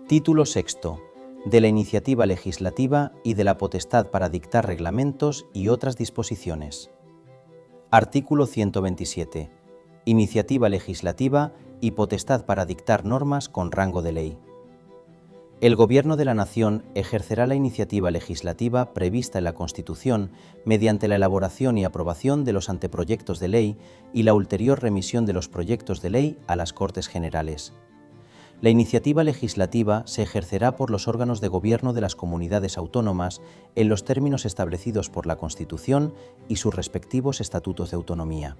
Título sexto. De la iniciativa legislativa y de la potestad para dictar reglamentos y otras disposiciones. Artículo 127. Iniciativa legislativa y potestad para dictar normas con rango de ley. El Gobierno de la Nación ejercerá la iniciativa legislativa prevista en la Constitución mediante la elaboración y aprobación de los anteproyectos de ley y la ulterior remisión de los proyectos de ley a las Cortes Generales. La iniciativa legislativa se ejercerá por los órganos de gobierno de las comunidades autónomas en los términos establecidos por la Constitución y sus respectivos estatutos de autonomía.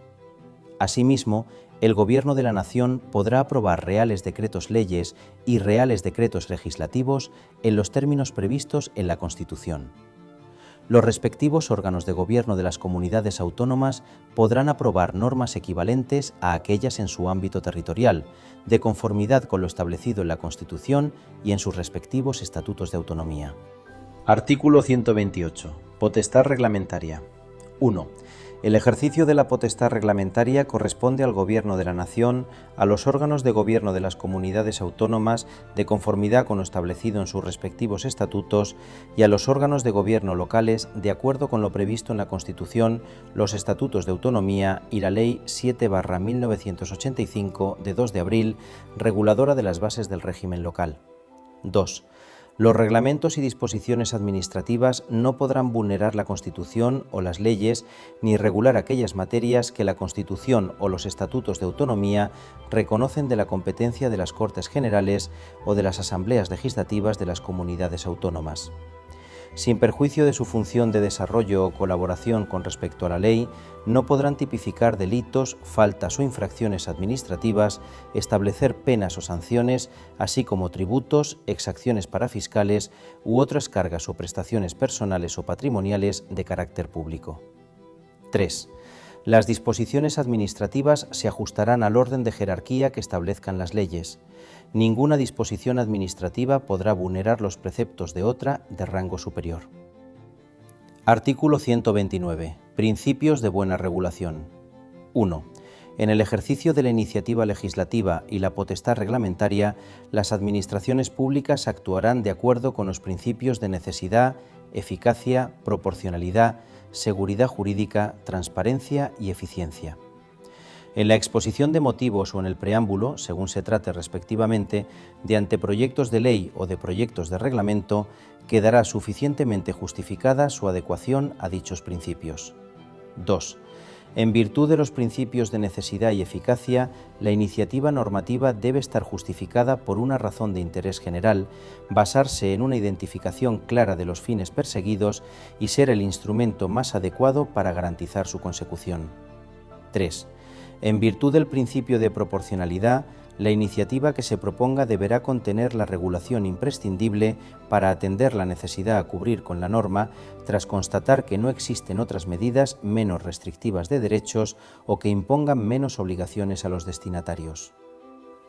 Asimismo, el Gobierno de la Nación podrá aprobar reales decretos leyes y reales decretos legislativos en los términos previstos en la Constitución. Los respectivos órganos de gobierno de las comunidades autónomas podrán aprobar normas equivalentes a aquellas en su ámbito territorial, de conformidad con lo establecido en la Constitución y en sus respectivos estatutos de autonomía. Artículo 128. Potestad reglamentaria. 1. El ejercicio de la potestad reglamentaria corresponde al Gobierno de la Nación, a los órganos de gobierno de las comunidades autónomas de conformidad con lo establecido en sus respectivos estatutos y a los órganos de gobierno locales de acuerdo con lo previsto en la Constitución, los estatutos de autonomía y la Ley 7/1985 de 2 de abril, reguladora de las bases del régimen local. 2. Los reglamentos y disposiciones administrativas no podrán vulnerar la Constitución o las leyes ni regular aquellas materias que la Constitución o los estatutos de autonomía reconocen de la competencia de las Cortes Generales o de las Asambleas Legislativas de las comunidades autónomas. Sin perjuicio de su función de desarrollo o colaboración con respecto a la ley, no podrán tipificar delitos, faltas o infracciones administrativas, establecer penas o sanciones, así como tributos, exacciones parafiscales u otras cargas o prestaciones personales o patrimoniales de carácter público. 3. Las disposiciones administrativas se ajustarán al orden de jerarquía que establezcan las leyes. Ninguna disposición administrativa podrá vulnerar los preceptos de otra de rango superior. Artículo 129. Principios de buena regulación. 1. En el ejercicio de la iniciativa legislativa y la potestad reglamentaria, las administraciones públicas actuarán de acuerdo con los principios de necesidad, eficacia, proporcionalidad, seguridad jurídica, transparencia y eficiencia. En la exposición de motivos o en el preámbulo, según se trate respectivamente, de anteproyectos de ley o de proyectos de reglamento, quedará suficientemente justificada su adecuación a dichos principios. 2. En virtud de los principios de necesidad y eficacia, la iniciativa normativa debe estar justificada por una razón de interés general, basarse en una identificación clara de los fines perseguidos y ser el instrumento más adecuado para garantizar su consecución. 3. En virtud del principio de proporcionalidad, la iniciativa que se proponga deberá contener la regulación imprescindible para atender la necesidad a cubrir con la norma, tras constatar que no existen otras medidas menos restrictivas de derechos o que impongan menos obligaciones a los destinatarios.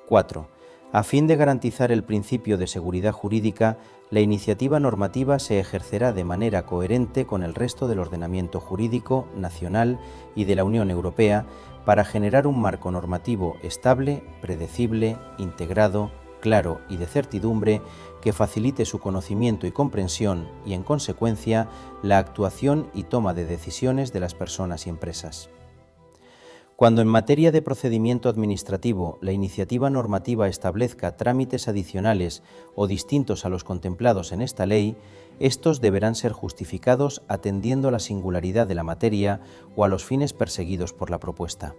4. A fin de garantizar el principio de seguridad jurídica, la iniciativa normativa se ejercerá de manera coherente con el resto del ordenamiento jurídico nacional y de la Unión Europea para generar un marco normativo estable, predecible, integrado, claro y de certidumbre que facilite su conocimiento y comprensión y, en consecuencia, la actuación y toma de decisiones de las personas y empresas. Cuando en materia de procedimiento administrativo la iniciativa normativa establezca trámites adicionales o distintos a los contemplados en esta ley, estos deberán ser justificados atendiendo a la singularidad de la materia o a los fines perseguidos por la propuesta.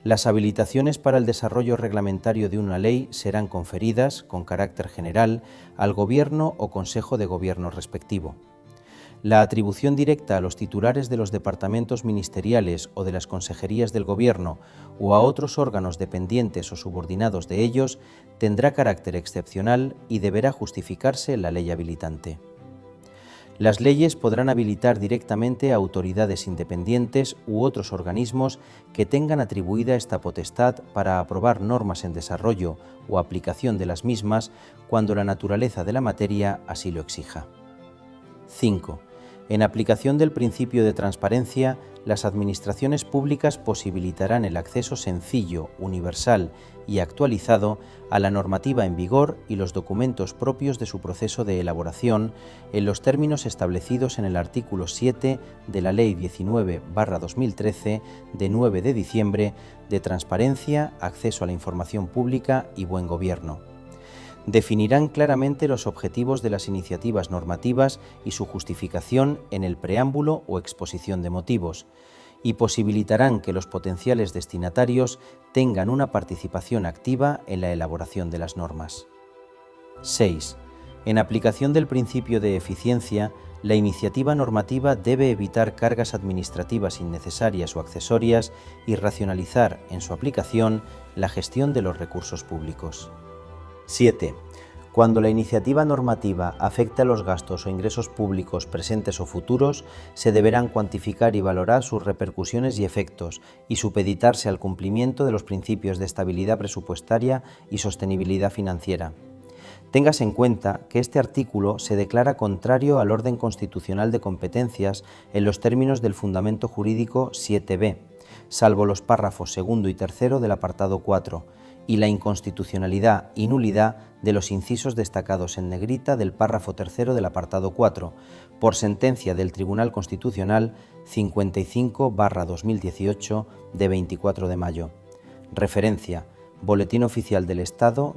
Las habilitaciones para el desarrollo reglamentario de una ley serán conferidas, con carácter general, al Gobierno o Consejo de Gobierno respectivo. La atribución directa a los titulares de los departamentos ministeriales o de las consejerías del Gobierno o a otros órganos dependientes o subordinados de ellos tendrá carácter excepcional y deberá justificarse en la ley habilitante. Las leyes podrán habilitar directamente a autoridades independientes u otros organismos que tengan atribuida esta potestad para aprobar normas en desarrollo o aplicación de las mismas cuando la naturaleza de la materia así lo exija. 5. En aplicación del principio de transparencia, las administraciones públicas posibilitarán el acceso sencillo, universal y actualizado a la normativa en vigor y los documentos propios de su proceso de elaboración en los términos establecidos en el artículo 7 de la Ley 19/2013 de 9 de diciembre de Transparencia, Acceso a la Información Pública y Buen Gobierno. Definirán claramente los objetivos de las iniciativas normativas y su justificación en el preámbulo o exposición de motivos, y posibilitarán que los potenciales destinatarios tengan una participación activa en la elaboración de las normas. 6. En aplicación del principio de eficiencia, la iniciativa normativa debe evitar cargas administrativas innecesarias o accesorias y racionalizar, en su aplicación, la gestión de los recursos públicos. 7. Cuando la iniciativa normativa afecte a los gastos o ingresos públicos presentes o futuros, se deberán cuantificar y valorar sus repercusiones y efectos y supeditarse al cumplimiento de los principios de estabilidad presupuestaria y sostenibilidad financiera. Téngase en cuenta que este artículo se declara contrario al orden constitucional de competencias en los términos del fundamento jurídico 7b, salvo los párrafos segundo y tercero del apartado 4, y la inconstitucionalidad y nulidad de los incisos destacados en negrita del párrafo tercero del apartado 4, por sentencia del Tribunal Constitucional 55/2018 de 24 de mayo. Referencia: Boletín Oficial del Estado,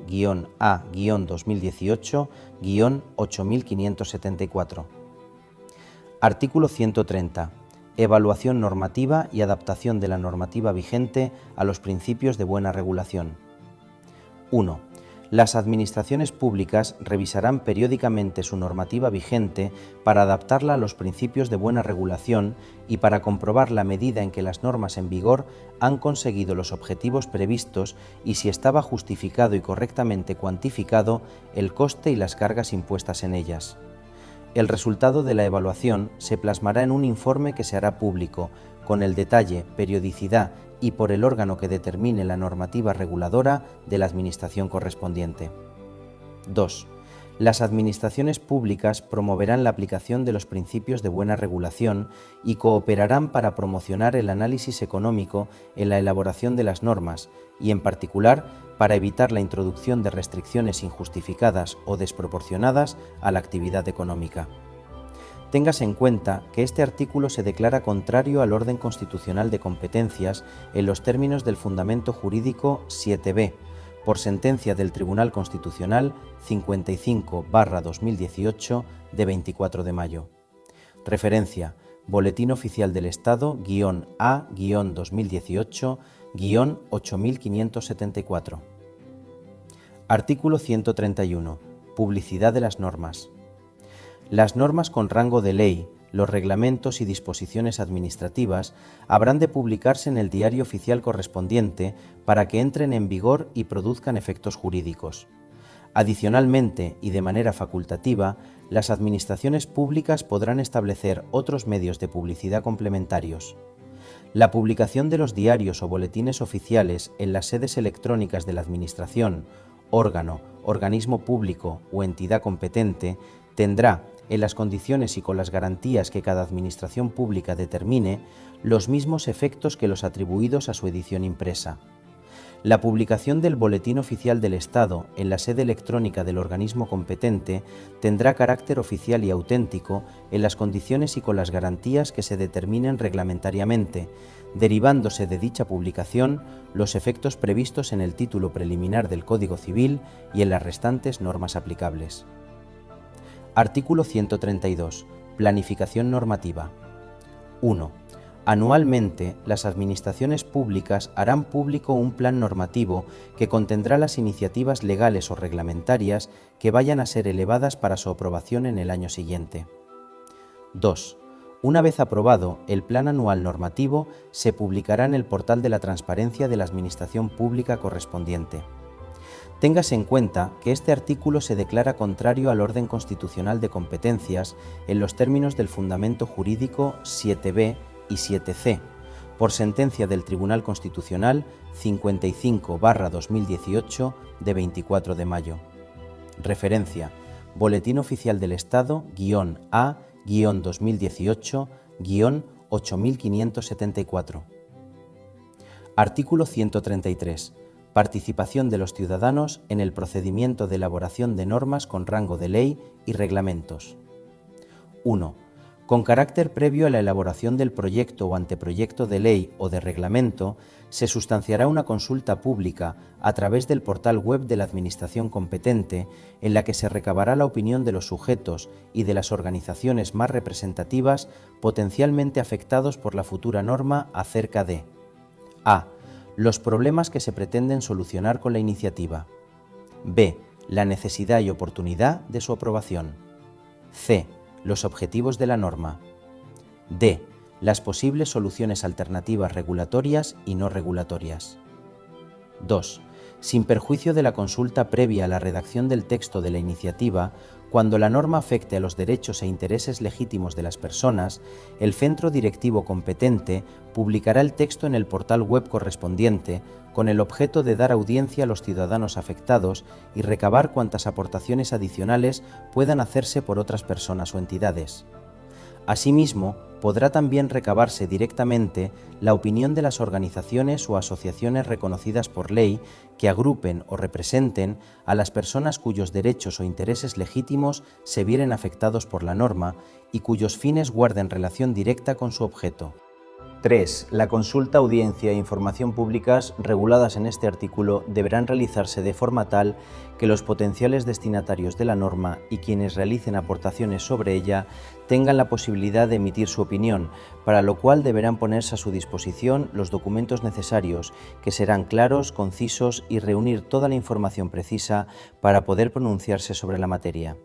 A-A-2018-8574. Artículo 130. Evaluación normativa y adaptación de la normativa vigente a los principios de buena regulación. 1. Las administraciones públicas revisarán periódicamente su normativa vigente para adaptarla a los principios de buena regulación y para comprobar la medida en que las normas en vigor han conseguido los objetivos previstos y si estaba justificado y correctamente cuantificado el coste y las cargas impuestas en ellas. El resultado de la evaluación se plasmará en un informe que se hará público, con el detalle, periodicidad y por el órgano que determine la normativa reguladora de la administración correspondiente. 2. Las administraciones públicas promoverán la aplicación de los principios de buena regulación y cooperarán para promocionar el análisis económico en la elaboración de las normas y, en particular, para evitar la introducción de restricciones injustificadas o desproporcionadas a la actividad económica. Téngase en cuenta que este artículo se declara contrario al orden constitucional de competencias en los términos del fundamento jurídico 7b, por sentencia del Tribunal Constitucional 55/2018 de 24 de mayo. Referencia: Boletín Oficial del Estado A-2018-8574. Artículo 131. Publicidad de las normas. Las normas con rango de ley, los reglamentos y disposiciones administrativas habrán de publicarse en el diario oficial correspondiente para que entren en vigor y produzcan efectos jurídicos. Adicionalmente, y de manera facultativa, las administraciones públicas podrán establecer otros medios de publicidad complementarios. La publicación de los diarios o boletines oficiales en las sedes electrónicas de la Administración, órgano, organismo público o entidad competente tendrá, en las condiciones y con las garantías que cada administración pública determine, los mismos efectos que los atribuidos a su edición impresa. La publicación del Boletín Oficial del Estado en la sede electrónica del organismo competente tendrá carácter oficial y auténtico en las condiciones y con las garantías que se determinen reglamentariamente, derivándose de dicha publicación los efectos previstos en el título preliminar del Código Civil y en las restantes normas aplicables. Artículo 132. Planificación normativa. 1. Anualmente, las administraciones públicas harán público un plan normativo que contendrá las iniciativas legales o reglamentarias que vayan a ser elevadas para su aprobación en el año siguiente. 2. Una vez aprobado, el plan anual normativo se publicará en el portal de la transparencia de la Administración Pública correspondiente. Téngase en cuenta que este artículo se declara contrario al orden constitucional de competencias en los términos del fundamento jurídico 7b y 7c, por sentencia del Tribunal Constitucional 55/2018 de 24 de mayo. Referencia: Boletín Oficial del Estado, Ley-2018-8574. Artículo 133. Participación de los ciudadanos en el procedimiento de elaboración de normas con rango de ley y reglamentos. 1. Con carácter previo a la elaboración del proyecto o anteproyecto de ley o de reglamento, se sustanciará una consulta pública a través del portal web de la Administración competente, en la que se recabará la opinión de los sujetos y de las organizaciones más representativas potencialmente afectados por la futura norma acerca de: a. Los problemas que se pretenden solucionar con la iniciativa. B. La necesidad y oportunidad de su aprobación. C. Los objetivos de la norma. D. Las posibles soluciones alternativas regulatorias y no regulatorias. 2. Sin perjuicio de la consulta previa a la redacción del texto de la iniciativa, cuando la norma afecte a los derechos e intereses legítimos de las personas, el centro directivo competente publicará el texto en el portal web correspondiente con el objeto de dar audiencia a los ciudadanos afectados y recabar cuantas aportaciones adicionales puedan hacerse por otras personas o entidades. Asimismo, podrá también recabarse directamente la opinión de las organizaciones o asociaciones reconocidas por ley que agrupen o representen a las personas cuyos derechos o intereses legítimos se vieren afectados por la norma y cuyos fines guarden relación directa con su objeto. 3. La consulta, audiencia e información públicas reguladas en este artículo deberán realizarse de forma tal que los potenciales destinatarios de la norma y quienes realicen aportaciones sobre ella tengan la posibilidad de emitir su opinión, para lo cual deberán ponerse a su disposición los documentos necesarios, que serán claros, concisos y reunir toda la información precisa para poder pronunciarse sobre la materia.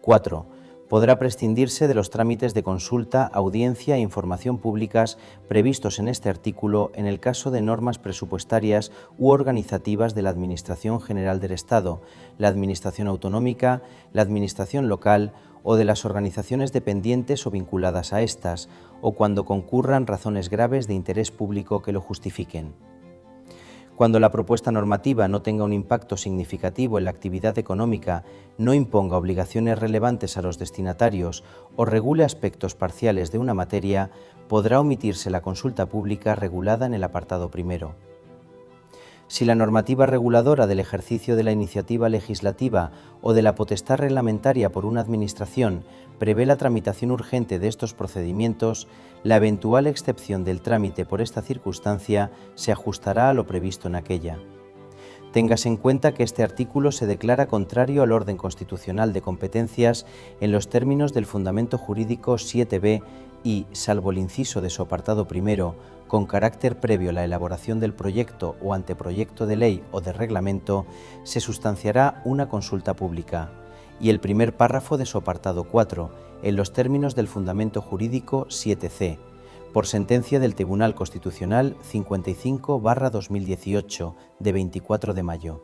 4. Podrá prescindirse de los trámites de consulta, audiencia e información públicas previstos en este artículo en el caso de normas presupuestarias u organizativas de la Administración General del Estado, la Administración Autonómica, la Administración Local o de las organizaciones dependientes o vinculadas a estas, o cuando concurran razones graves de interés público que lo justifiquen. Cuando la propuesta normativa no tenga un impacto significativo en la actividad económica, no imponga obligaciones relevantes a los destinatarios o regule aspectos parciales de una materia, podrá omitirse la consulta pública regulada en el apartado primero. Si la normativa reguladora del ejercicio de la iniciativa legislativa o de la potestad reglamentaria por una administración prevé la tramitación urgente de estos procedimientos, la eventual excepción del trámite por esta circunstancia se ajustará a lo previsto en aquella. Téngase en cuenta que este artículo se declara contrario al orden constitucional de competencias en los términos del fundamento jurídico 7b y, salvo el inciso de su apartado primero, con carácter previo a la elaboración del proyecto o anteproyecto de ley o de reglamento, se sustanciará una consulta pública, y el primer párrafo de su apartado 4, en los términos del fundamento jurídico 7c, por sentencia del Tribunal Constitucional 55/2018, de 24 de mayo.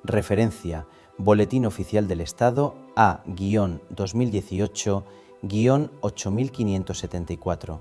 Referencia: Boletín Oficial del Estado A-2018-8574.